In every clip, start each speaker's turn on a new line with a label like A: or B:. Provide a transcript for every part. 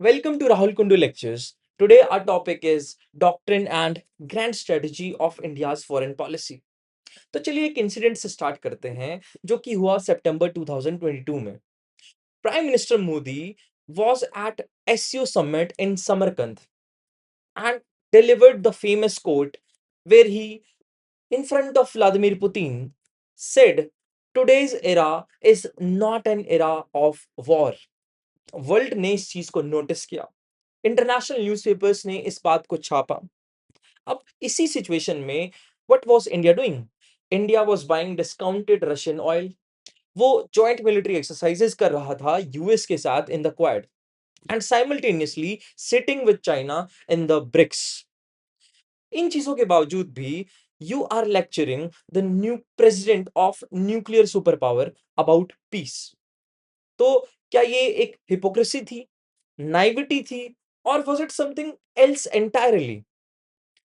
A: Welcome to Rahul Kundu Lectures. Today, our topic is Doctrine and Grand Strategy of India's Foreign Policy. तो चलिए एक incident से start करते हैं जो कि हुआ सितंबर 2022 में. Prime minister Modi was at SCO summit in Samarkand and delivered the famous quote where he, in front of Vladimir Putin, said, "Today's era is not an era of war." World ने इस चीज को नोटिस किया. International newspapers ने इस बात को छापा. अब इसी सिचुएशन में what was India doing? India was buying discounted Russian oil. वो जॉइंट मिलिट्री एक्सरसाइजेस कर रहा था यूएस के साथ in the Quad and simultaneously sitting with China in the BRICS. इन चीजों के बावजूद भी you are lecturing the new president of nuclear super power about peace. तो क्या ये एक हिपोक्रेसी थी, नाइविटी थी, or was it something else entirely?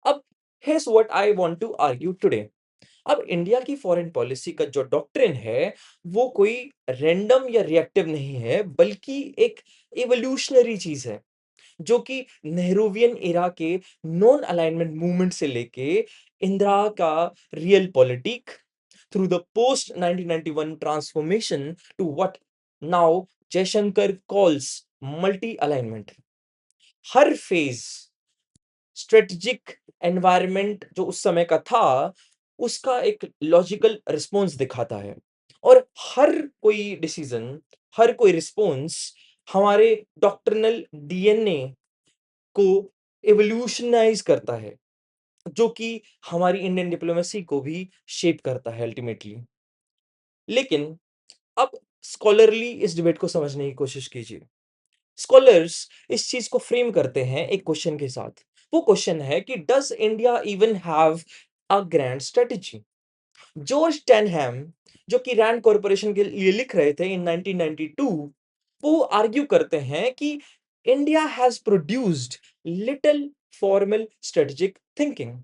A: अब here's what I want to argue today. अब इंडिया की फॉरेन पॉलिसी का जो डॉक्ट्रिन है वो कोई रैंडम या रिएक्टिव नहीं है, बल्कि एक इवोल्यूशनरी चीज है जो कि नेहरूवियन एरा के नॉन अलाइनमेंट मूवमेंट से लेके इंदिरा का realpolitik through the post 1991 transformation to what now Jaishankar calls multi alignment. हर फेज स्ट्रेटेजिक एनवायरनमेंट जो उस समय का था उसका एक लॉजिकल रिस्पॉन्स दिखाता है, और हर कोई डिसीजन, हर कोई रिस्पॉन्स हमारे डॉक्ट्रिनल डीएनए को एवोल्यूशनाइज करता है, जो कि हमारी इंडियन डिप्लोमेसी को भी शेप करता है अल्टीमेटली. लेकिन अब स्कॉलरली इस डिबेट को समझने की कोशिश कीजिए. स्कॉलर्स इस चीज को फ्रेम करते हैं एक क्वेश्चन के साथ. वो क्वेश्चन है कि does India even have a grand strategy? George Tanham, जो कि रैंड कॉर्पोरेशन के लिए लिख रहे थे इन 1992, वो आर्ग्यू करते हैं कि India has produced little formal strategic thinking.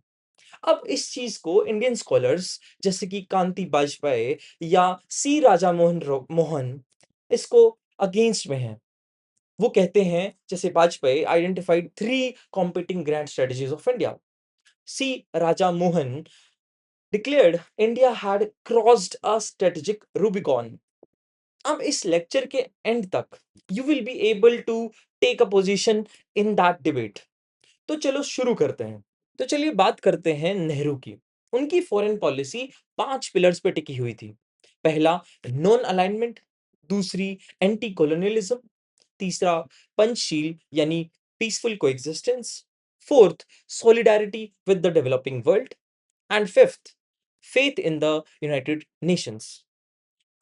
A: अब इस चीज को इंडियन स्कॉलर्स जैसे कि कांति बाजपेयी या सी राजा मोहन इसको अगेंस्ट में हैं. वो कहते हैं जैसे Vajpayee identified three competing grand strategies of India. C Raja Mohan declared India had crossed a strategic Rubicon. अब इस लेक्चर के एंड तक you will be able to take a position in that debate. तो चलो शुरू करते हैं. तो चलिए बात करते हैं नेहरू की. उनकी फॉरेन पॉलिसी 5 पिलर्स पे टिकी हुई थी. पहला नॉन अलाइनमेंट, दूसरी एंटी कॉलोनियलिज्म, तीसरा पंचशील यानी peaceful coexistence, fourth solidarity with the developing world, and fifth faith in the United Nations.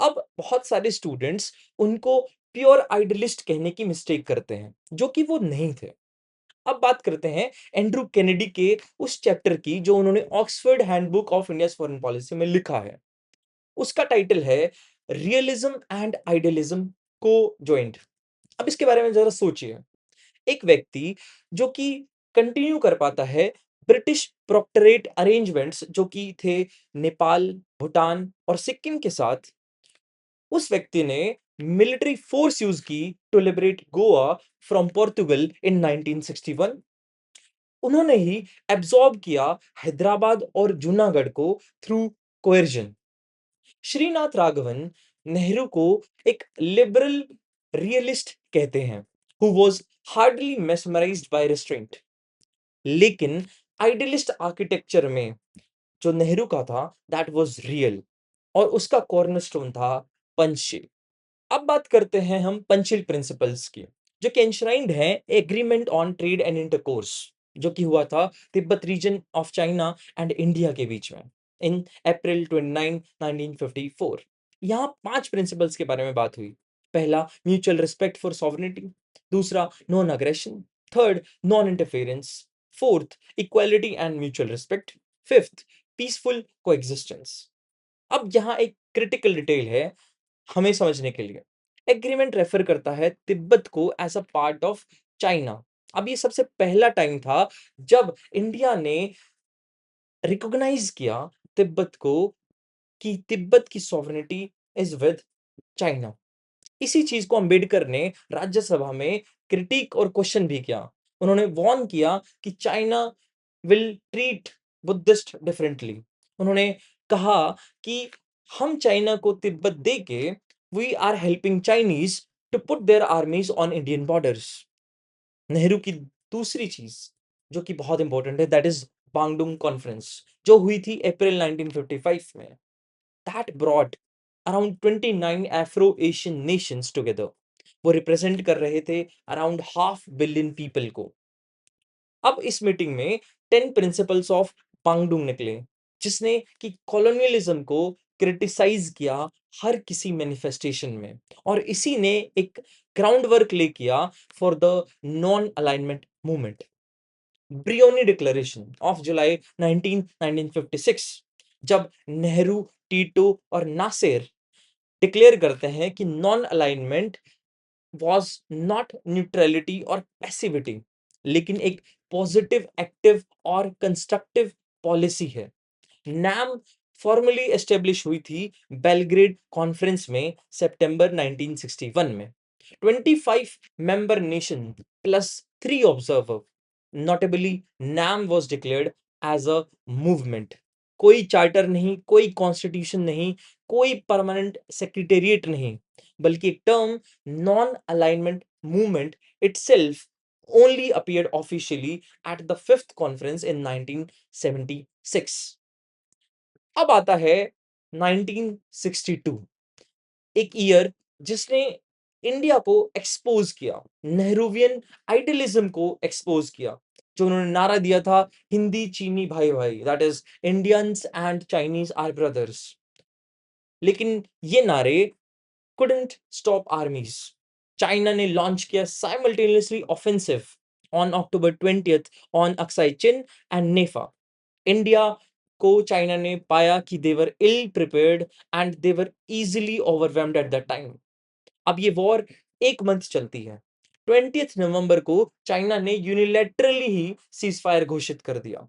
A: अब बहुत सारे स्टूडेंट्स उनको प्योर आइडियलिस्ट कहने की मिस्टेक करते हैं, जो कि वो नहीं थे. अब बात करते हैं एंड्रू केनेडी के उस चैप्टर की जो उन्होंने Oxford handbook of India's foreign policy में लिखा है. उसका टाइटल है रियलिज्म एंड आइडियलिज्म को ज्वाइंट. अब इसके बारे में जरा सोचिए. एक व्यक्ति जो कि कंटिन्यू कर पाता है ब्रिटिश प्रोक्टरेट अरेंजमेंट्स जो कि थे नेपाल, भूटान और सिक्किम के साथ, उस व्यक्ति ने मिलिट्री फोर्स यूज की to liberate Goa from Portugal in 1961. उन्होंने ही एब्सॉर्ब किया हैदराबाद और जूनागढ़ को थ्रू कोएर्जन. श्रीनाथ राघवन नेहरू को एक लिबरल रियलिस्ट कहते हैं who was hardly mesmerised by restraint. लेकिन आइडियलिस्ट आर्किटेक्चर में जो नेहरू का था दैट वाज रियल, और उसका कॉर्नरस्टोन था पंचशील. अब बात करते हैं हम पंचशील प्रिंसिपल्स की, जो कि एंश्राइंड है agreement on trade and intercourse, जो कि हुआ था Tibet region of China and India के बीच में इन अप्रैल 29 1954. यहाँ 5 प्रिंसिपल्स के बारे में बात हुई. पहला म्यूचुअल रिस्पेक्ट फॉर सॉवरेनिटी, दूसरा non aggression, third non interference, fourth equality and mutual respect, fifth peaceful coexistence. अब यहाँ एक क्रिटिकल डिटेल है हमें समझने के लिए. एग्रीमेंट रेफर करता है तिब्बत को as a part of China. अब ये सबसे पहला टाइम था जब इंडिया ने रिकॉग्नाइज किया तिब्बत को कि तिब्बत की सॉवरेनिटी इज विद चाइना. इसी चीज को अंबेडकर ने राज्यसभा में क्रिटिक और क्वेश्चन भी किया। उन्होंने वार्न किया कि China will treat Buddhist differently. उन्होंने कहा कि हम चाइना को तिब्बत दे के we are helping Chinese to put their armies on Indian borders. Nehru की दूसरी चीज जो कि बहुत इंपॉर्टेंट है, दैट इज बांगडुंग कॉन्फ्रेंस, जो हुई थी अप्रैल 1955 में। That brought around 29 Afro Asian Nations together. वो रिप्रेजेंट कर रहे थे अराउंड हाफ बिलियन पीपल को। अब इस मीटिंग में 10 प्रिंसिपल्स ऑफ बांगडुंग निकले, जिसने कि कॉलोनियलिज्म को क्रिटिसाइज किया हर किसी मैनिफेस्टेशन में, और इसी ने एक ग्राउंड वर्क ले किया for the non alignment movement. Brioni declaration of July 1956, जब नेहरू, टीटो और नासेर डिक्लेयर करते हैं कि non alignment was not neutrality और पैसिविटी, लेकिन एक पॉजिटिव, एक्टिव और कंस्ट्रक्टिव पॉलिसी है। नैम फॉर्मली एस्टेब्लिश हुई थी बेलग्रेड कॉन्फ्रेंस में सितंबर 1961 में। 25 member nation plus 3 observer. Notably NAM was declared as a movement. कोई चार्टर नहीं, कोई कॉन्स्टिट्यूशन नहीं, कोई परमानेंट सेक्रेटेरिएट नहीं, बल्कि एक term non alignment movement itself only appeared officially at the fifth conference in 1976। अब आता है 1962, एक ईयर जिसने इंडिया को एक्सपोज किया, नेहरूवियन आइडियलिज्म को एक्सपोज किया। जो उन्होंने नारा दिया था, हिंदी चीनी भाई भाई, that is Indians and Chinese are brothers. लेकिन ये नारे couldn't stop armies। चाइना ने लॉन्च किया simultaneously offensive on October 20th on Aksai Chin and NEFA. India को चाइना ने पाया कि they were ill prepared and they were easily overwhelmed at that time. अब ये वॉर एक मंथ चलती है। 20th नवंबर को चाइना ने यूनिलैटरली ही सीज फायर घोषित कर दिया।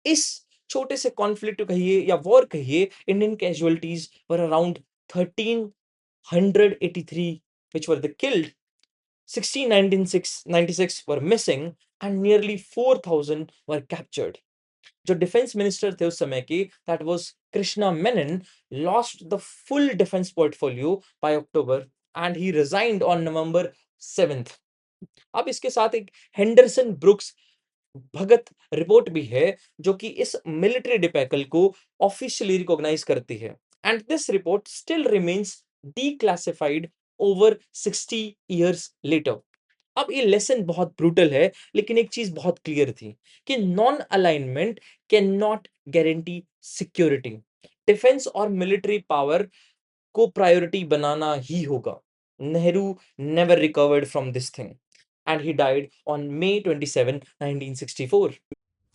A: इस छोटे से कॉन्फ्लिक्ट कहिए या वॉर कहिए, Indian casualties were around 1383 which were the killed, 1696 were missing and nearly 4000 were captured। जो डिफेंस मिनिस्टर थे उस समय के, that was Krishna Menon, lost the full defence portfolio by October and he resigned on November 7th। अब इसके साथ एक Henderson brooks भगत report भी है, जो कि इस मिलिट्री डिपैकल को ऑफिशियली रिकॉग्नाइज करती है, and this report still remains declassified over 60 years later. अब ये लेसन बहुत ब्रूटल है, लेकिन एक चीज बहुत क्लियर थी कि non alignment can not guarantee security. Defence और मिलिट्री पावर को प्रायोरिटी बनाना ही होगा। Nehru never recovered from this thing and he died on May 27, 1964।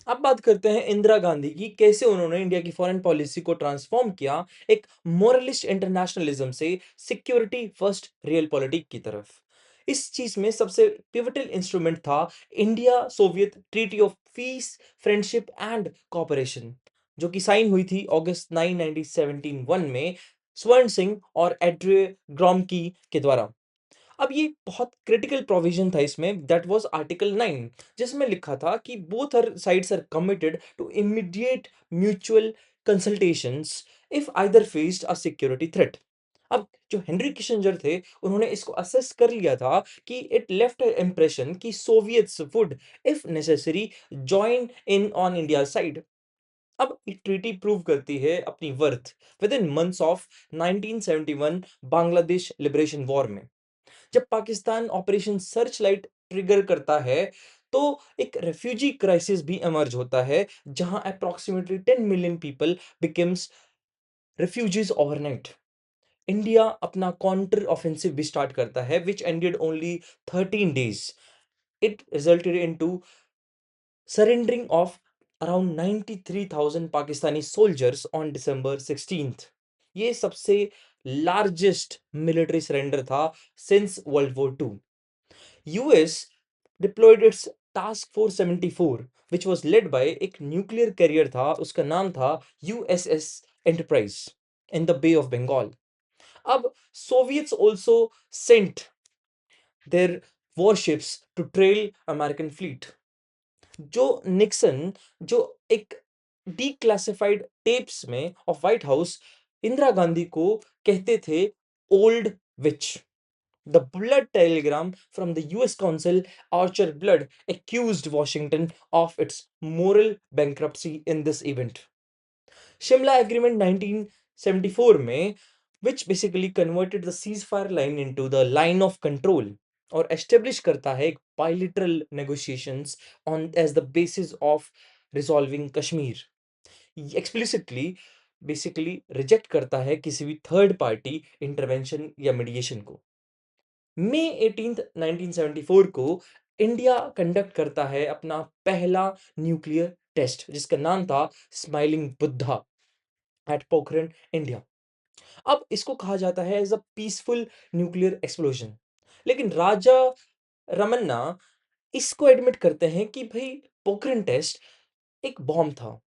A: अब बात करते हैं इंदिरा गांधी की, कैसे उन्होंने इंडिया की फॉरेन पॉलिसी को ट्रांसफॉर्म किया एक मोरलिस्ट इंटरनेशनलिज्म से सिक्योरिटी फर्स्ट रियल पॉलिटिक की तरफ। इस चीज में सबसे पिवटल इंस्ट्रूमेंट था India Soviet treaty of peace, friendship and cooperation, जो कि साइन हुई थी अगस्त 9 1971 में स्वर्ण सिंह और एड्रे ग्रोमकी के द्वारा। अब ये बहुत क्रिटिकल प्रोविजन था इसमें, दैट वाज आर्टिकल 9, जिसमें लिखा था कि both are sides are committed to immediate mutual consultations if either faced a security threat. अब जो हेनरी किसिंजर थे, उन्होंने इसको असेस कर लिया था कि इट लेफ्ट इंप्रेशन कि Soviets would if necessary join in on India side. अब ये ट्रीटी प्रूव करती है अपनी worth with in months of 1971 Bangladesh liberation war में। जब Pakistan operation search light trigger करता है, तो एक रेफ्यूजी क्राइसिस भी इमर्ज होता है, जहां approximately 10 million people becomes refugees overnight. India अपना काउंटर ऑफेंसिव भी स्टार्ट करता है, which ended only 13 days। It resulted into surrendering of around 93,000 Pakistani soldiers on December 16th। ये सबसे लार्जेस्ट मिलिट्री सरेंडर था since world war two. US deployed its task force 74, which was led by एक nuclear carrier था, उसका नाम था USS Enterprise in the Bay of Bengal. अब Soviets also sent their warships to trail American fleet. जो Nixon जो एक declassified tapes में of White House Indira Gandhi को कहते थे old witch. The blood telegram from the US Consul Archer Blood accused Washington of its moral bankruptcy in this event. Shimla Agreement 1974 में, which basically converted the ceasefire line into the line of control और establish करता है एक bilateral negotiations on as the basis of resolving Kashmir. Explicitly basically reject करता है किसी भी third party intervention या मीडिएशन को. मई 18 1974 को इंडिया कंडक्ट करता है अपना पहला न्यूक्लियर टेस्ट जिसका नाम था smiling Buddha at Pokhran India. अब इसको कहा जाता है as a peaceful nuclear explosion, लेकिन राजा रमन्ना इसको एडमिट करते हैं कि भाई पोखरण टेस्ट एक बॉम्ब था.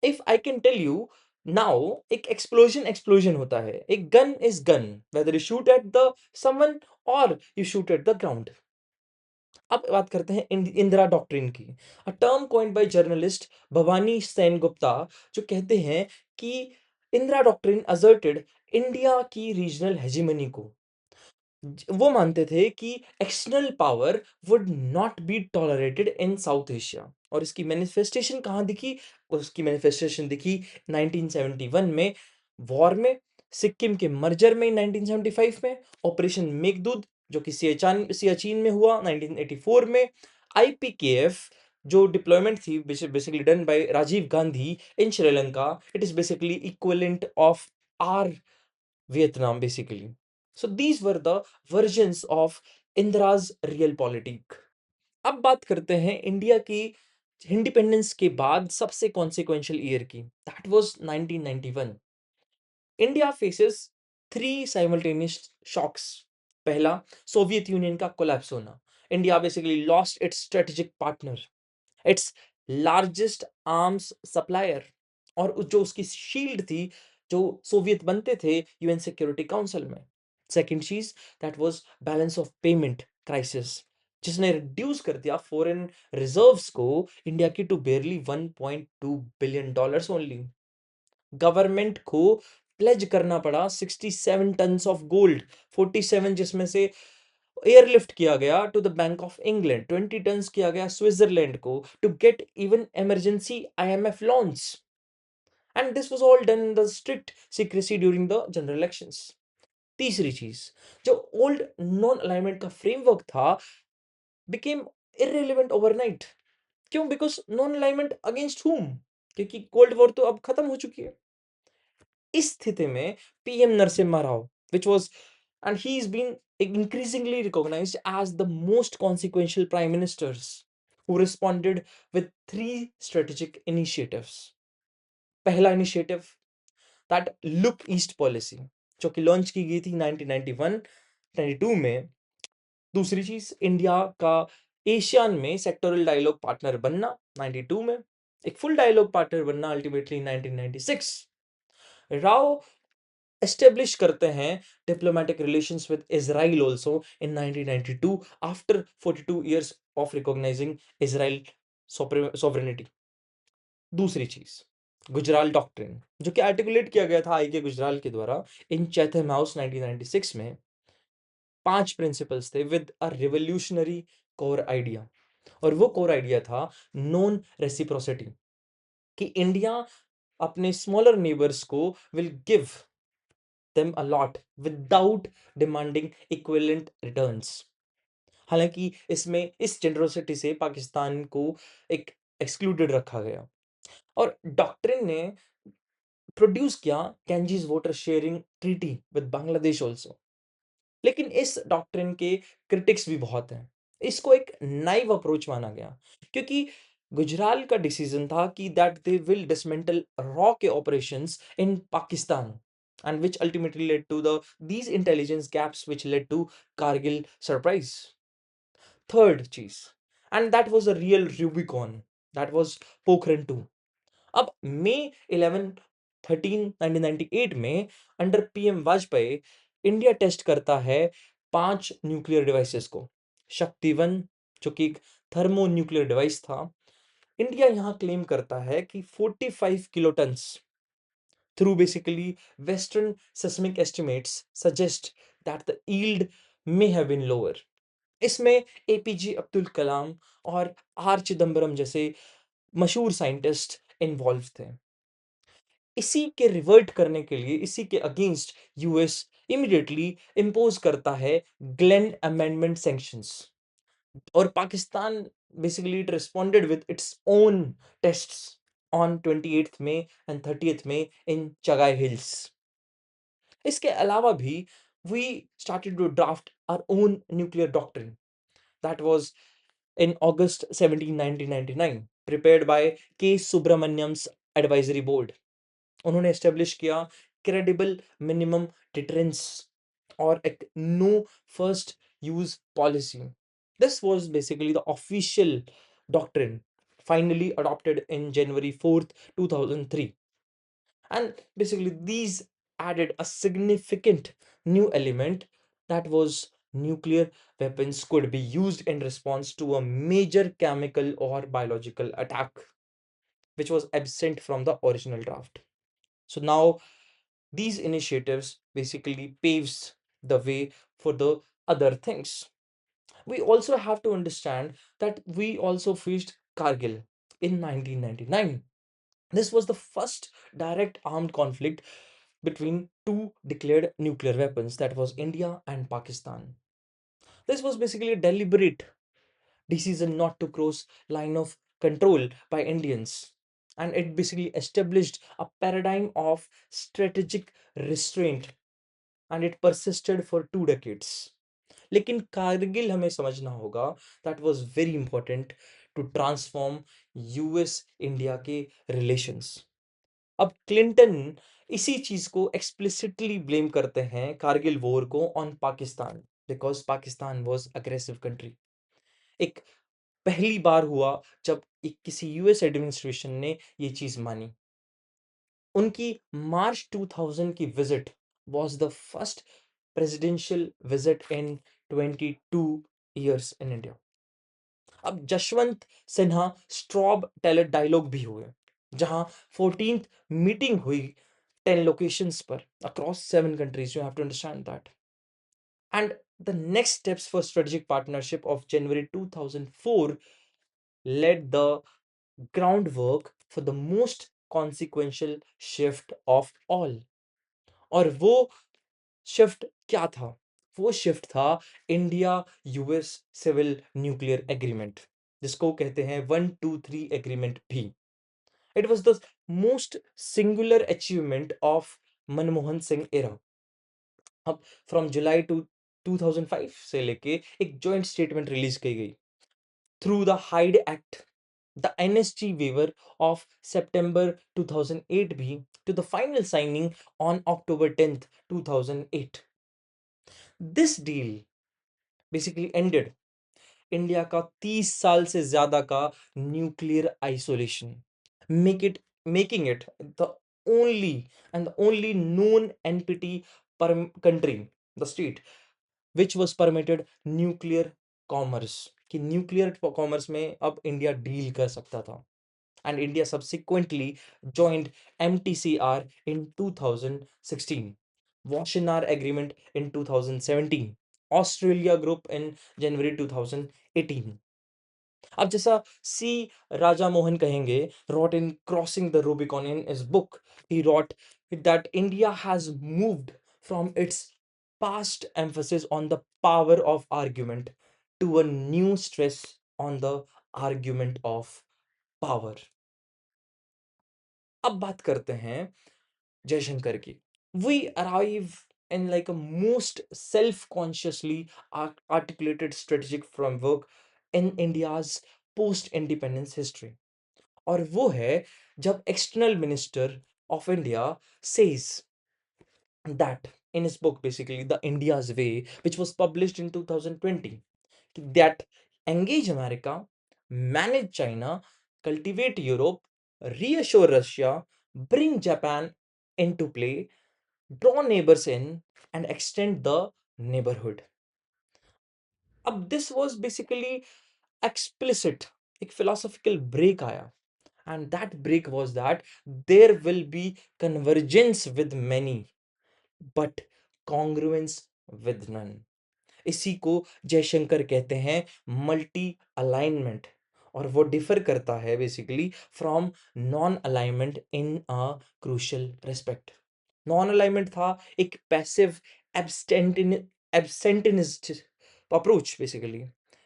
A: If I can tell you now, एक एक्सप्लोजन एक्सप्लोजन होता है, एक gun is gun whether you shoot at the someone or you shoot at the ground. अब बात करते हैं इंदिरा डॉक्ट्रिन की, a term coined bye journalist Bhavani Sen Gupta, जो कहते हैं कि इंदिरा डॉक्ट्रिन असर्टेड इंडिया की रीजनल हेजिमनी को. वो मानते थे कि external power would not be tolerated in south Asia. और इसकी मैनिफेस्टेशन कहाँ दिखी? उसकी मैनिफेस्टेशन दिखी 1971 में वॉर में, सिक्किम के मर्जर में 1975 में, ऑपरेशन मेघदूत जो कि सियाचिन में हुआ 1984 में, आईपीकेएफ जो डिप्लॉयमेंट थी basically done by Rajiv Gandhi in Sri Lanka. It is basically equivalent of our Vietnam basically. So these were the versions of Indira's real politic. अब बात करते हैं इंडिया की इंडिपेंडेंस के बाद सबसे कॉन्सिक्वेंशियल ईयर की. That was 1991. India faces three simultaneous shocks. पहला, सोवियत यूनियन का कोलैप्स होना. India basically lost its strategic partner, its largest arms supplier, और जो उसकी शील्ड थी, जो सोवियत बनते थे यूएन सिक्योरिटी काउंसिल में. सेकंड चीज, that was balance of payment crisis, जिसने रिड्यूस कर दिया फॉरेन रिजर्व्स को इंडिया की to barely 1.2 billion dollars only. Government को प्लेज करना पड़ा 67 टन्स ऑफ गोल्ड, 47 जिसमें से एयरलिफ्ट किया गया to the Bank of England, 20 tons किया गया स्विट्जरलैंड को to get even emergency IMF loans. And this was all done in the strict secrecy during the general elections. तीसरी चीज, जो ओल्ड नॉन अलाइनमेंट का फ्रेमवर्क था बिकेम इररिलेवेंट ओवरनाइट. क्यों? Because non alignment against whom, क्योंकि cold war तो अब खत्म हो चुकी है. इस स्थिति में PM Narasimha Rao, which was, and he's been increasingly recognized as the most consequential prime ministers who responded with three strategic initiatives. पहला initiative, that look east policy, जो कि लॉन्च की गई थी 1991-92 में. दूसरी चीज, इंडिया का एशियान में सेक्टोरल डायलॉग पार्टनर बनना 92 में, एक फुल डायलॉग पार्टनर बनना अल्टीमेटली 1996. राव एस्टेब्लिश करते हैं diplomatic relations with Israel also in 1992 after 42 years of recognising Israel sovereignty. दूसरी चीज, गुजराल डॉक्ट्रिन, जो कि आर्टिकुलेट किया गया था आई के गुजराल के द्वारा इन चैथम हाउस 1996 में. पांच प्रिंसिपल्स थे with a revolutionary core idea, और वो कोर आइडिया था नॉन रेसिप्रोसिटी, कि इंडिया अपने स्मॉलर नेबर्स को will give them a lot without demanding equivalent returns. हालांकि इसमें इस जेनरोसिटी से पाकिस्तान को एक एक्सक्लूडेड रखा गया. और डॉक्ट्रिन ने प्रोड्यूस किया Ganges water sharing treaty with Bangladesh also. लेकिन इस डॉक्ट्रिन के क्रिटिक्स भी बहुत हैं. इसको एक नाइव अप्रोच माना गया, क्योंकि गुजराल का डिसीजन था कि दैट दे विल डिसमेंटल रॉ के operations in Pakistan, and which ultimately led to these intelligence gaps which led to Kargil surprise. Third cheese, and that was a real Rubicon. That was Pokhran 2. अब May 11 13 1998 में under PM Vajpayee India test करता है 5 nuclear devices को. शक्ति 1 जो कि एक thermonuclear device था, इंडिया यहाँ क्लेम करता है कि 45 किलोटन्स through basically Western seismic estimates suggest that the yield may have been lower. इसमें एपीजे अब्दुल कलाम और आर चिदम्बरम जैसे मशहूर साइंटिस्ट इन्वॉल्व थे। इसी के रिवर्ट करने के लिए, इसी के अगेंस्ट यूएस इमीडिएटली इम्पोज करता है ग्लेन अमेंडमेंट सैंक्शंस, और Pakistan basically it responded with its own tests on 28th May and 30th May in Chagai hills. इसके अलावा भी we started to draft our own nuclear doctrine that was in August 17, 1999 prepared by K. Subramaniam's advisory board। उन्होंने establish किया credible minimum deterrence और एक no first use policy. This was basically the official doctrine finally adopted in January 4th, 2003, and basically these added a significant new element, that was nuclear weapons could be used in response to a major chemical or biological attack, which was absent from the original draft. So now these initiatives basically paves the way for the other things. We also have to understand that we also faced Kargil in 1999. This was the first direct armed conflict between two declared nuclear weapons, that was India and Pakistan. This was basically a deliberate decision not to cross line of control by Indians, and it basically established a paradigm of strategic restraint, and it persisted for 2 decades. लेकिन कारगिल हमें समझना होगा, that was very important to transform US India के relations. अब Clinton इसी चीज को explicitly blame करते हैं कारगिल वॉर को on Pakistan, because Pakistan was aggressive country. एक पहली बार हुआ जब एक किसी यूएस एडमिनिस्ट्रेशन ने ये चीज मानी। उनकी मार्च 2000 की visit was the first presidential visit in 22 years in India। अब Jaswant Sinha Strobe Taylor dialogue भी हुए, जहां 14th मीटिंग हुई 10 locations पर across 7 countries, you have to understand that। And the next steps for strategic partnership of January 2004 led the groundwork for the most consequential shift of all। और वो shift क्या था? वो शिफ्ट था India US civil nuclear agreement, जिसको कहते हैं 123 agreement भी। It was the most singular achievement of Manmohan Singh era. अब फ्रॉम जुलाई टू 2005 से लेके एक जॉइंट स्टेटमेंट रिलीज की गई through the Hyde Act, the NSG waiver of September 2008 भी, to the final signing on October 10th 2008। This deal basically ended India का 30 साल से ज्यादा का nuclear isolation, making it the only and the only known NPT country, the state which was permitted nuclear commerce, कि nuclear commerce में अब India deal कर सकता था। And India subsequently joined MTCR in 2016, Wassenaar Agreement in 2017, Australia Group in January 2018। अब जैसा सी राजा मोहन कहेंगे, wrote in Crossing the Rubicon in his book, he wrote that India has moved from its past emphasis on the power of argument to a new stress on the argument of power। अब बात करते हैं जयशंकर की। We arrive in like a most self-consciously articulated strategic framework in India's post-independence history। और वो है जब external minister of India says that in his book basically The India's Way, which was published in 2020, that engage America, manage China, cultivate Europe, reassure Russia, bring Japan into play, draw neighbors in, and extend the neighborhood। अब this was basically explicit, एक philosophical break आया, and that break was that there will be convergence with many but congruence with none. इसी को जयशंकर कहते हैं multi alignment, और वो differ करता है basically from non alignment in a crucial respect. Non alignment था एक passive abstentionist approach basically,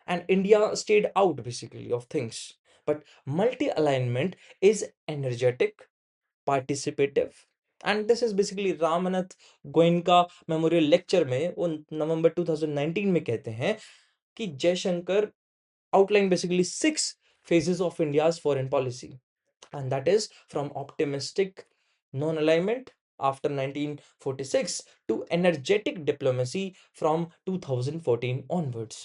A: and India stayed out basically of things, but multi alignment is energetic, participative, and this is basically Ramnath Goenka memorial lecture में वो November 2019 में कहते हैं कि Jaishankar outline basically six phases of India's foreign policy, and that is from optimistic non-alignment after 1946 to energetic diplomacy from 2014 onwards.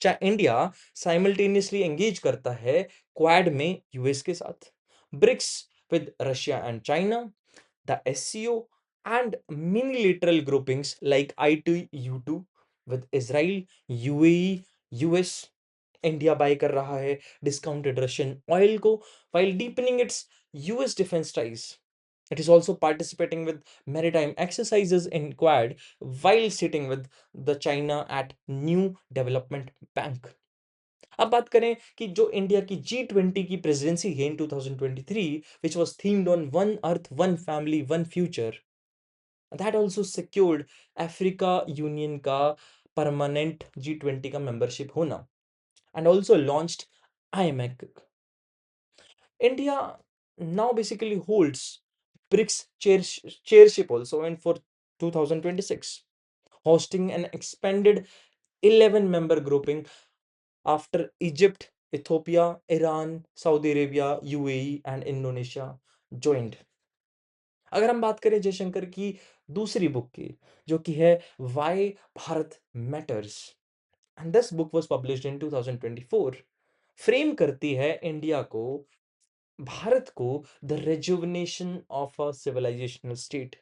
A: India simultaneously engage करता है Quad में US के साथ, BRICS with Russia and China, the SCO, and minilateral groupings like I2U2 with Israel, UAE, US. India by कर रहा है discounted Russian oil को while deepening its US defense ties. It is also participating with maritime exercises in Quad while sitting with the China at New Development Bank. अब बात करें कि जो India की G20 की प्रेसिडेंसी है इन 2023, which was themed on one earth, one family, one future, that also secured Africa union का permanent G20 का मेंबरशिप होना, and also launched IMEC. India now basically holds BRICS chairship also in for 2026, hosting an expanded 11 member grouping after Egypt, Ethiopia, Iran, Saudi Arabia, UAE and Indonesia joined. अगर हम बात करें जयशंकर की दूसरी book की, जो कि है why Bharat matters, and this book was published in 2024, frame करती है इंडिया को, भारत को, the rejuvenation of a civilizational state.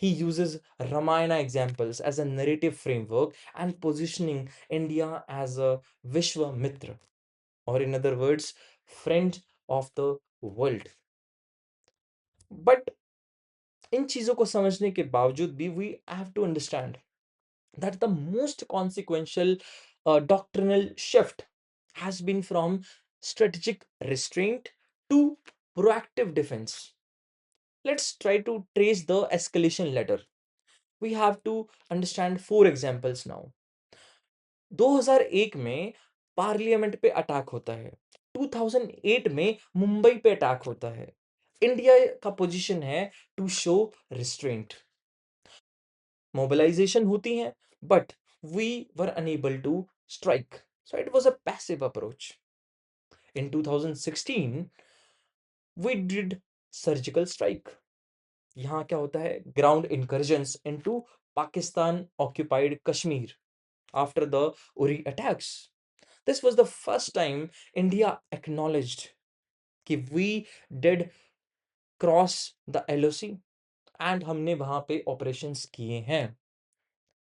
A: He uses Ramayana examples as a narrative framework and positioning India as a Vishwamitra, or in other words, friend of the world. But इन चीजों को समझने के बावजूद भी we have to understand that the most consequential doctrinal shift has been from strategic restraint to proactive defense. Let's try to trace the escalation ladder. We have to understand four examples now. 2001 में parliament पे attack होता है, 2008 में मुंबई पे attack होता है, India का position है टू शो रिस्ट्रेंट, मोबिलाइजेशन होती है, but we were unable to strike, so it was a passive approach. In 2016 we did surgical strike. यहाँ क्या होता है, ground incursions into Pakistan occupied Kashmir after the Uri attacks. This was the first time India acknowledged कि we did cross the LOC and हमने वहां पे operations किए हैं.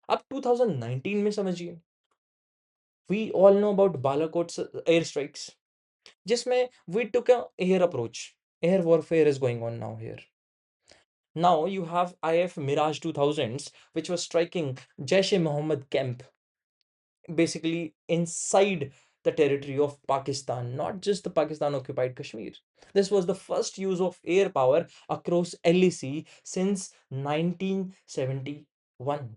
A: अब 2019 में समझिए, we all know about Balakot's air strikes, जिसमें we took a air approach. Air warfare is going on now here. Now you have IF Mirage 2000s, which was striking Jaish-e-Mohammed camp, basically inside the territory of Pakistan, not just the Pakistan occupied Kashmir. This was the first use of air power across LEC since 1971.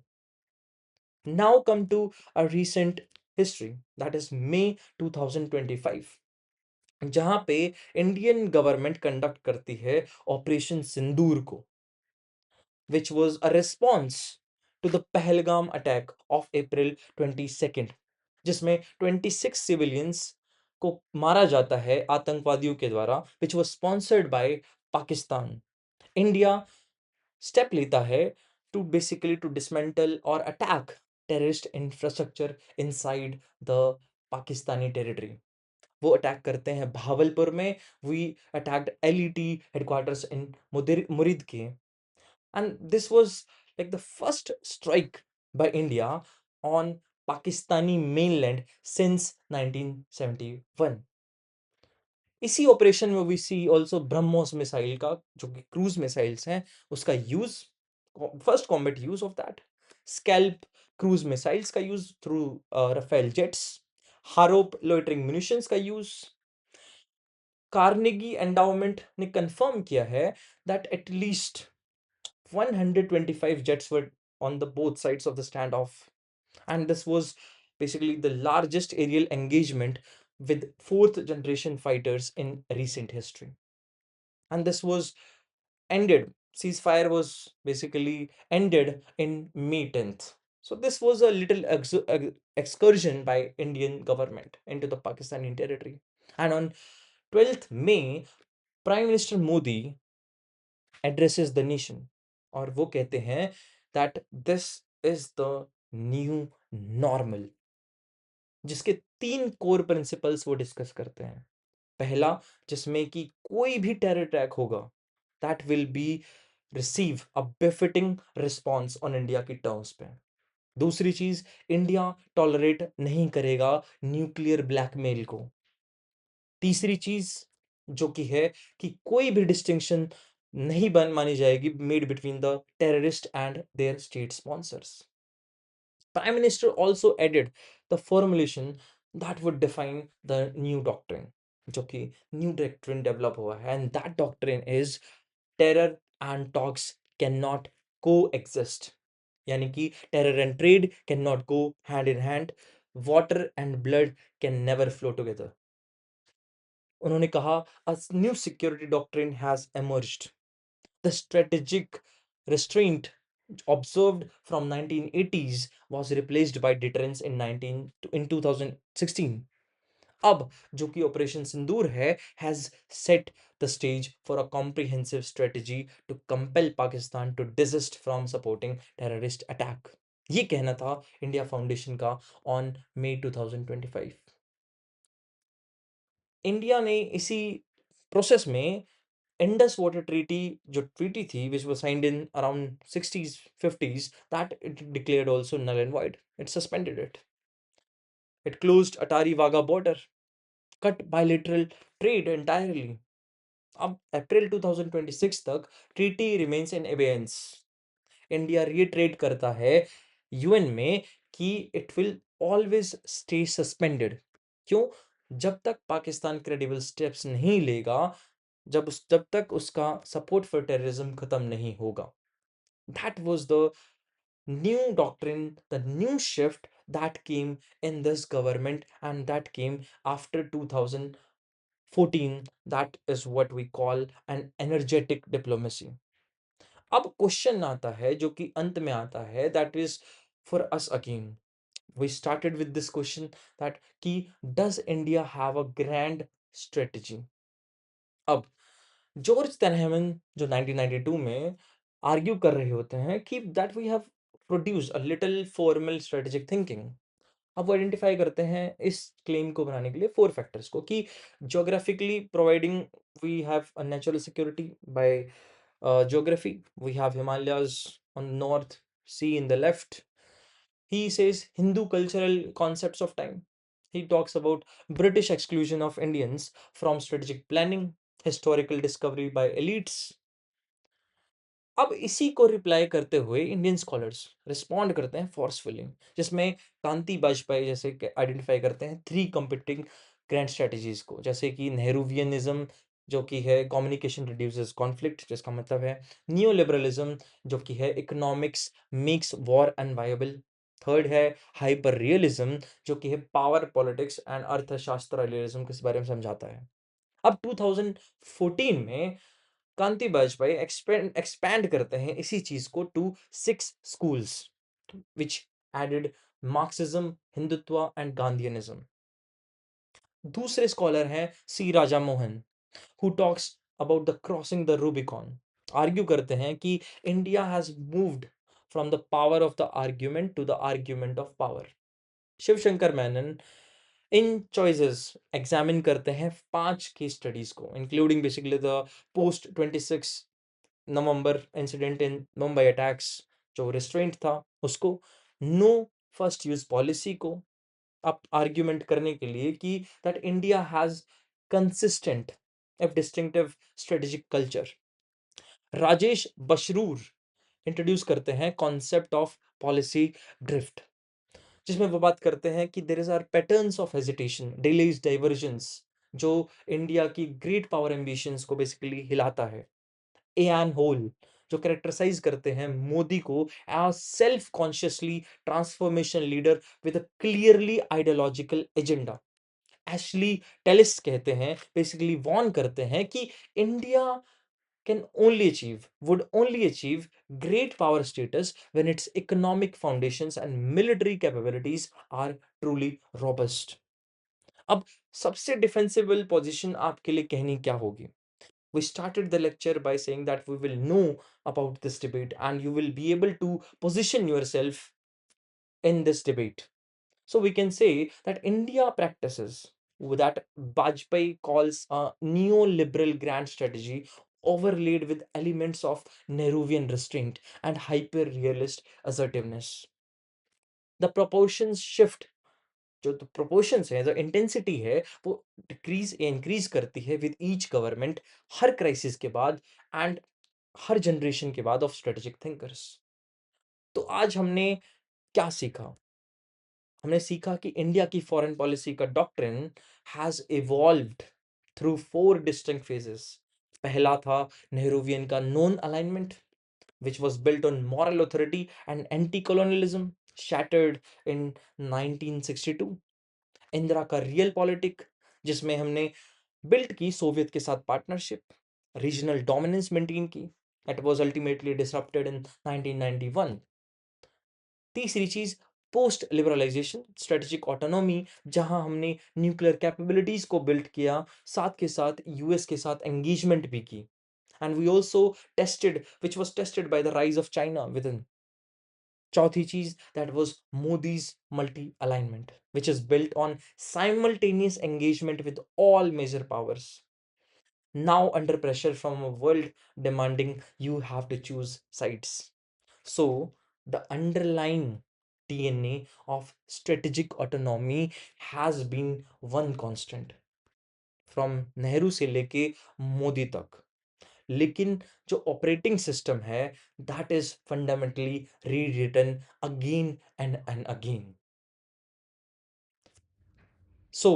A: Now come to a recent history, that is May 2025, जहां पे Indian government conduct करती है operation सिंदूर को, which was a response to the Pahalgam attack of April 22nd, जिसमें 26 civilians को मारा जाता है आतंकवादियों के द्वारा, which was sponsored by Pakistan. India step लेता है to basically to dismantle or attack terrorist infrastructure inside the Pakistani territory. वो अटैक करते हैं भावलपुर में, we attacked LET headquarters in मुरीद के, and this was like the first strike by India on Pakistani mainland since 1971। इसी operation में we see also BrahMos missile का, जो कि क्रूज मिसाइल्स हैं, उसका use, first combat use of that, SCALP cruise missiles का use through Rafale jets, Harop loitering munitions का use. Carnegie endowment ने कंफर्म किया है that at least 125 jets were on the both sides of the standoff, and this was basically the largest aerial engagement with fourth generation fighters in recent history. And this was ended, ceasefire was basically ended in May 10th. So this was a little excursion by Indian government into the Pakistani territory. And on 12th May, Prime Minister Modi addresses the nation, और वो कहते हैं that this is the new normal, जिसके 3 core principles वो discuss करते हैं। पहला, जिसमें कि कोई भी टेरर अटैक होगा, that will be receive a befitting response on India की टर्म्स पे। दूसरी चीज, इंडिया टॉलरेट नहीं करेगा न्यूक्लियर ब्लैकमेल को। तीसरी चीज जो कि है कि कोई भी डिस्टिंक्शन नहीं बन मानी जाएगी made between the terrorist and there state sponsors. Prime Minister also added the formulation that would define the new doctrine, जो कि new doctrine develop हुआ है, and that doctrine is terror and talks cannot coexist, यानी कि terror and trade cannot go hand in hand, water and blood can never flow together. उन्होंने कहा, a new security doctrine has emerged. The strategic restraint observed from 1980s was replaced by deterrence in 2016. अब जो कि operation सिंदूर है has set the stage for a comprehensive strategy to compel Pakistan to desist from supporting terrorist attack. ये कहना था India foundation का on May 2025। India ने इसी प्रोसेस में Indus Water Treaty, जो treaty थी, which was signed in around 60s, 50s, that it declared also null and void. It suspended it. It closed Atari Wagah border, cut bilateral trade entirely. अब अप्रैल 2026 तक treaty remains in abeyance. India reiterate करता है UN में कि it will always stay suspended. क्यों? जब तक Pakistan credible steps नहीं लेगा, जब तक उसका सपोर्ट फॉर टेररिज्म खत्म नहीं होगा। That was the new doctrine, the new shift that came in this government, and that came after 2014. That is what we call an energetic diplomacy. अब क्वेश्चन आता है जो कि अंत में आता है, that is for us again. We started with this question that कि does India have a grand strategy? अब जॉर्ज तनहैमन जो 1992 में आर्ग्यू कर रहे होते हैं कि that we have produced a little formal strategic thinking. अब वो आइडेंटिफाई करते हैं इस क्लेम को बनाने के लिए 4 फैक्टर्स को कि geographically providing we have a natural security by geography. We have Himalayas on the north, sea in the left. He says Hindu cultural concepts of time. He talks about British exclusion of Indians from strategic planning, historical discovery by elites. अब इसी को reply करते हुए Indian scholars respond करते हैं forcefully, जिसमें कांति बाजपेयी जैसे identify करते हैं 3 कंपीटिंग ग्रैंड स्ट्रेटजीज को, जैसे कि नेहरूवियनिज्म जो कि है कम्युनिकेशन रिड्यूसेस कॉन्फ्लिक्ट, जिसका मतलब है नियो लिबरलिज्म जो कि है economics makes war unviable. Third है हाइपर रियलिज्म जो कि है पावर पॉलिटिक्स एंड अर्थशास्त्र रियलिज्म के बारे में समझाता है। अब 2014 में कांति बाजपेयी एक्सपैंड करते हैं इसी चीज को two 6 schools which added Marxism, Hindutva and Gandhianism. दूसरे स्कॉलर हैं C Raja Mohan, who talks about the crossing the Rubicon, argue करते हैं कि India has moved from the power of the argument to the argument of power. Shivshankar Menon in Choices examine करते हैं 5 case studies को, including basically the post 26 November incident in Mumbai attacks जो restraint था उसको, no first use policy को आप argument करने के लिए कि that India has consistent and distinctive strategic culture. Rajesh Basrur introduce करते हैं कॉन्सेप्ट ऑफ पॉलिसी ड्रिफ्ट, जिसमें वो बात करते हैं कि there are patterns of hesitation, delays, divergences जो इंडिया की ग्रेट पावर एम्बिशंस को बेसिकली हिलाता है। एआन होल जो कैरेक्टराइज करते हैं मोदी को as self consciously transformation leader with a clearly ideological agenda. Ashley Tellis कहते हैं, बेसिकली वॉर्न करते हैं कि India can only achieve, would only achieve great power status when its economic foundations and military capabilities are truly robust. अब सबसे defensible position आपके लिए कहनी क्या होगी? We started the lecture by saying that we will know about this debate and you will be able to position yourself in this debate. So we can say that India practices that Bajpayee calls a neoliberal grand strategy overlaid with elements of Nehruvian restraint and hyper-realist assertiveness. The proportions shift, जो तो proportions है, जो intensity है, वो decrease या increase करती है with each government, her crisis के बाद and हर generation के बाद of strategic thinkers. तो आज हमने क्या सीखा? हमने सीखा कि इंडिया की फॉरेन पॉलिसी का doctrine has evolved through four distinct phases. पहला था नेहरूवियन का non alignment which was built on moral authority and anti-colonialism, shattered in 1962। Indira का रियल पॉलिटिक, जिसमें हमने बिल्ट की सोवियत के साथ पार्टनरशिप, रीजनल डोमिनेंस मेंटेन की, that was ultimately disrupted in 1991। तीसरी चीज पोस्ट लिबरलाइजेशन स्ट्रेटेजिक ऑटोनॉमी, जहां हमने न्यूक्लियर कैपेबिलिटीज को बिल्ड किया, साथ के साथ यूएस के साथ एंगेजमेंट भी की। And we also tested which was tested by the rise of China within. चौथी चीज that was Modi's multi alignment which is built on simultaneous engagement with all major powers, now under pressure from a world demanding you have to choose sides. So, the underlying DNA of strategic autonomy has been one constant from Nehru से लेके मोदी तक। लेकिन जो operating system है, that is fundamentally rewritten again and again. So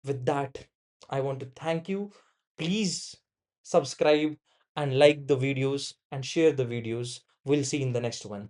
A: with that, I want to thank you. Please subscribe and like the videos and share the videos. We'll see in the next one.